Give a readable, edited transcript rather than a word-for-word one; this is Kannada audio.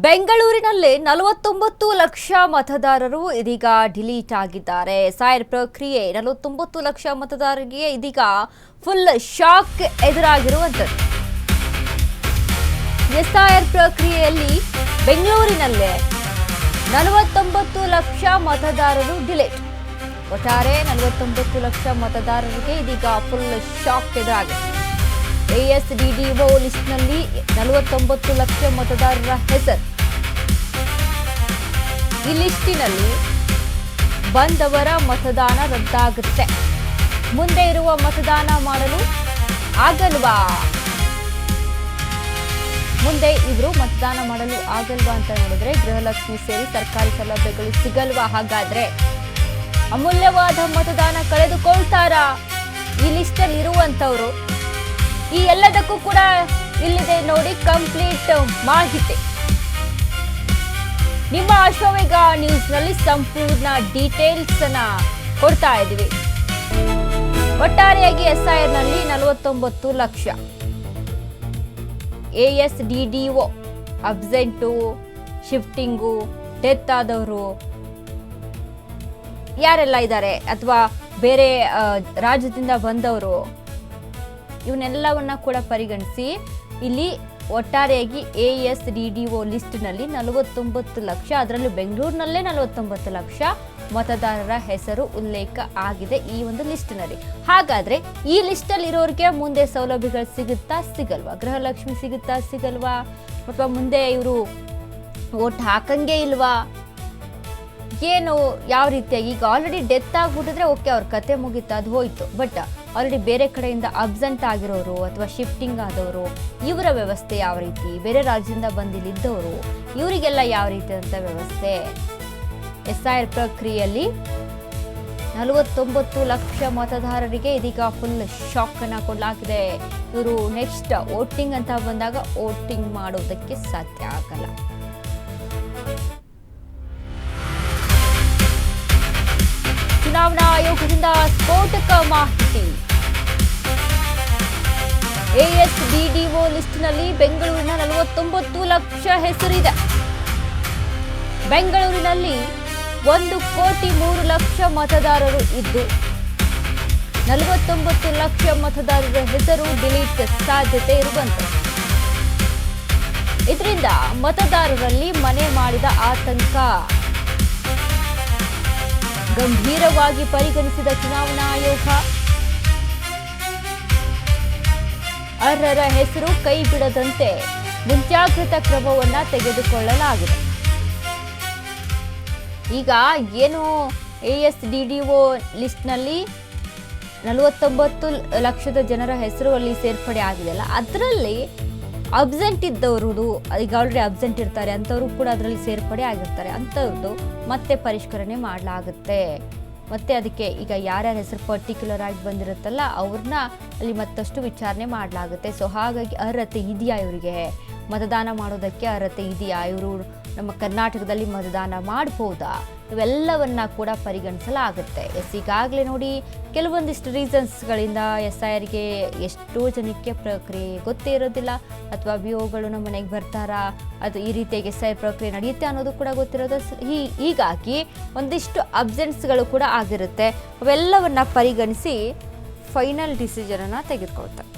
ಬೆಂಗಳೂರಿನಲ್ಲಿ 49 ಲಕ್ಷ ಮತದಾರರು ಇದೀಗ ಡಿಲೀಟ್ ಆಗಿದ್ದಾರೆ. ಎಸ್ಐಆರ್ ಪ್ರಕ್ರಿಯೆ 49 ಲಕ್ಷ ಮತದಾರರಿಗೆ ಇದೀಗ ಫುಲ್ ಶಾಕ್ ಎದುರಾಗಿರುವಂತದ್ದು. ಎಸ್ಐಆರ್ ಪ್ರಕ್ರಿಯೆಯಲ್ಲಿ ಬೆಂಗಳೂರಿನಲ್ಲೇ 49 ಲಕ್ಷ ಮತದಾರರು ಡಿಲೀಟ್. ಒಟ್ಟಾರೆ 49 ಲಕ್ಷ ಮತದಾರರಿಗೆ ಇದೀಗ ಫುಲ್ ಶಾಕ್ ಎದುರಾಗಿದೆ. ASDDO ಲಿಸ್ಟ್ನಲ್ಲಿ 49 ಲಕ್ಷ ಮತದಾರರ ಹೆಸರು. ಈ ಲಿಸ್ಟಿನಲ್ಲಿ ಬಂದವರ ಮತದಾನ ರದ್ದಾಗುತ್ತೆ. ಮುಂದೆ ಇರುವ ಮತದಾನ ಮಾಡಲು ಆಗಲ್ವಾ? ಮುಂದೆ ಇವರು ಮತದಾನ ಮಾಡಲು ಆಗಲ್ವಾ ಅಂತ ನೋಡಿದ್ರೆ ಗೃಹಲಕ್ಷ್ಮಿ ಸೇರಿ ಸರ್ಕಾರಿ ಸೌಲಭ್ಯಗಳು ಸಿಗಲ್ವಾ? ಹಾಗಾದ್ರೆ ಅಮೂಲ್ಯವಾದ ಮತದಾನ ಕಳೆದುಕೊಳ್ತಾರಾ ಈ ಲಿಸ್ಟಲ್ಲಿ ಇರುವಂತವರು? ಈ ಎಲ್ಲದಕ್ಕೂ ಕೂಡ ಇಲ್ಲಿದೆ ನೋಡಿ ಕಂಪ್ಲೀಟ್ ಮಾಹಿತಿ. ನಿಮ್ಮ ಅಶ್ವವೇಗ ನ್ಯೂಸ್ ನಲ್ಲಿ ಸಂಪೂರ್ಣ ಡೀಟೇಲ್ಸ್ ಅನ್ನ ಕೊಡ್ತಾ ಇದ್ದೀವಿ. ಒಟ್ಟಾರೆಯಾಗಿ ಎಸ್ಐಆರ್ ನಲ್ಲಿ 49 ಲಕ್ಷ. ASDDO ಅಬ್ಸೆಂಟು, ಶಿಫ್ಟಿಂಗು, ಡೆತ್ ಆದವರು ಯಾರೆಲ್ಲ ಇದ್ದಾರೆ ಅಥವಾ ಬೇರೆ ರಾಜ್ಯದಿಂದ ಬಂದವರು, ಇವನ್ನೆಲ್ಲವನ್ನ ಕೂಡ ಪರಿಗಣಿಸಿ ಇಲ್ಲಿ ಒಟ್ಟಾರೆಯಾಗಿ ASDDO ಲಿಸ್ಟ್ನಲ್ಲಿ 49 ಲಕ್ಷ, ಅದರಲ್ಲೂ ಬೆಂಗಳೂರಿನಲ್ಲೇ 49 ಲಕ್ಷ ಮತದಾರರ ಹೆಸರು ಉಲ್ಲೇಖ ಆಗಿದೆ ಈ ಒಂದು ಲಿಸ್ಟ್ನಲ್ಲಿ. ಹಾಗಾದ್ರೆ ಈ ಲಿಸ್ಟಲ್ಲಿ ಇರೋರಿಗೆ ಮುಂದೆ ಸೌಲಭ್ಯಗಳು ಸಿಗುತ್ತಾ ಸಿಗಲ್ವಾ? ಗೃಹಲಕ್ಷ್ಮಿ ಸಿಗುತ್ತಾ ಸಿಗಲ್ವಾ? ಅಥವಾ ಮುಂದೆ ಇವರು ವೋಟ್ ಹಾಕಂಗೆ ಇಲ್ವಾ? ಏನು ಯಾವ ರೀತಿಯಾಗಿ? ಈಗ ಆಲ್ರೆಡಿ ಡೆತ್ ಆಗ್ಬಿಟ್ಟಿದ್ರೆ ಓಕೆ, ಅವ್ರ ಕತೆ ಮುಗೀತು, ಅದು ಹೋಯ್ತು. ಬಟ್ ಆಲ್ರೆಡಿ ಬೇರೆ ಕಡೆಯಿಂದ ಅಬ್ಸೆಂಟ್ ಆಗಿರೋರು ಅಥವಾ ಶಿಫ್ಟಿಂಗ್ ಆದವರು, ಇವರ ವ್ಯವಸ್ಥೆ ಯಾವ ರೀತಿ? ಬೇರೆ ರಾಜ್ಯದಿಂದ ಬಂದಿಲ್ಲಿದ್ದವರು, ಇವರಿಗೆಲ್ಲ ಯಾವ ರೀತಿ ಅಂತ ವ್ಯವಸ್ಥೆ? ಎಸ್ಐಆರ್ ಪ್ರಕ್ರಿಯೆಯಲ್ಲಿ 49 ಲಕ್ಷ ಮತದಾರರಿಗೆ ಇದೀಗ ಫುಲ್ ಶಾಕ್ ಅನ್ನ ಕೊಡಲಾಗಿದೆ. ಇವರು ನೆಕ್ಸ್ಟ್ ವೋಟಿಂಗ್ ಅಂತ ಬಂದಾಗ ವೋಟಿಂಗ್ ಮಾಡೋದಕ್ಕೆ ಸಾಧ್ಯ ಆಗಲ್ಲ. ಚುನಾವಣಾ ಆಯೋಗದಿಂದ ಸ್ಫೋಟಕ ಮಾಹಿತಿ. ASDDO ಲಿಸ್ಟ್ನಲ್ಲಿ ಬೆಂಗಳೂರಿನ 49 ಲಕ್ಷ ಹೆಸರಿದೆ. ಬೆಂಗಳೂರಿನಲ್ಲಿ 1,03,00,000 ಮತದಾರರು ಇದ್ದು 49 ಲಕ್ಷ ಮತದಾರರ ಹೆಸರು ಡಿಲೀಟ್ ಸಾಧ್ಯತೆ ಇರುವಂತೆ. ಇದರಿಂದ ಮತದಾರರಲ್ಲಿ ಮನೆ ಮಾಡಿದ ಆತಂಕ. ಗಂಭೀರವಾಗಿ ಪರಿಗಣಿಸಿದ ಚುನಾವಣಾ ಆಯೋಗ ಅರ್ಹರ ಹೆಸರು ಕೈ ಬಿಡದಂತೆ ಮುಂಜಾಗ್ರತಾ ಕ್ರಮವನ್ನ ತೆಗೆದುಕೊಳ್ಳಲಾಗಿದೆ. ಈಗ ಏನು ASDDO ಲಿಸ್ಟ್ನಲ್ಲಿ 49 ಲಕ್ಷದ ಜನರ ಹೆಸರು ಅಲ್ಲಿ ಸೇರ್ಪಡೆ ಆಗಿದೆಯಲ್ಲ, ಅದರಲ್ಲಿ ಅಬ್ಸೆಂಟ್ ಇದ್ದವ್ರದ್ದು, ಈಗ ಆಲ್ರೆಡಿ ಅಬ್ಸೆಂಟ್ ಇರ್ತಾರೆ ಅಂಥವ್ರು ಕೂಡ ಅದರಲ್ಲಿ ಸೇರ್ಪಡೆ ಆಗಿರ್ತಾರೆ. ಅಂಥವ್ರದ್ದು ಮತ್ತೆ ಪರಿಷ್ಕರಣೆ ಮಾಡಲಾಗುತ್ತೆ. ಮತ್ತೆ ಅದಕ್ಕೆ ಈಗ ಯಾರ್ಯಾರ ಹೆಸರು ಪರ್ಟಿಕ್ಯುಲರ್ ಆಗಿ ಬಂದಿರುತ್ತಲ್ಲ ಅವ್ರನ್ನ ಅಲ್ಲಿ ಮತ್ತಷ್ಟು ವಿಚಾರಣೆ ಮಾಡಲಾಗುತ್ತೆ. ಸೊ ಹಾಗಾಗಿ ಅರ್ಹತೆ ಇದೆಯಾ ಇವರಿಗೆ? ಮತದಾನ ಮಾಡೋದಕ್ಕೆ ಅರ್ಹತೆ ಇದೆಯಾ? ಇವರು ನಮ್ಮ ಕರ್ನಾಟಕದಲ್ಲಿ ಮತದಾನ ಮಾಡ್ಬೋದಾ? ಇವೆಲ್ಲವನ್ನ ಕೂಡ ಪರಿಗಣಿಸಲಾಗುತ್ತೆ. ಈಗಾಗಲೇ ನೋಡಿ ಕೆಲವೊಂದಿಷ್ಟು ರೀಸನ್ಸ್ಗಳಿಂದ SIRಗೆ ಎಷ್ಟೋ ಜನಕ್ಕೆ ಪ್ರಕ್ರಿಯೆ ಗೊತ್ತೇ ಇರೋದಿಲ್ಲ, ಅಥವಾ ವಿಒಗಳು ನಮ್ಮ ಮನೆಗೆ ಬರ್ತಾರಾ, ಅದು ಈ ರೀತಿಯಾಗಿ SIR ಪ್ರಕ್ರಿಯೆ ನಡೆಯುತ್ತೆ ಅನ್ನೋದು ಕೂಡ ಗೊತ್ತಿರೋದು. ಹೀಗಾಗಿ ಒಂದಿಷ್ಟು ಅಬ್ಸೆಂಟ್ಸ್ಗಳು ಕೂಡ ಆಗಿರುತ್ತೆ. ಅವೆಲ್ಲವನ್ನ ಪರಿಗಣಿಸಿ ಫೈನಲ್ ಡಿಸಿಷನ್ ಅನ್ನ ತೆಗೆದುಕೊಳ್ತಾರೆ.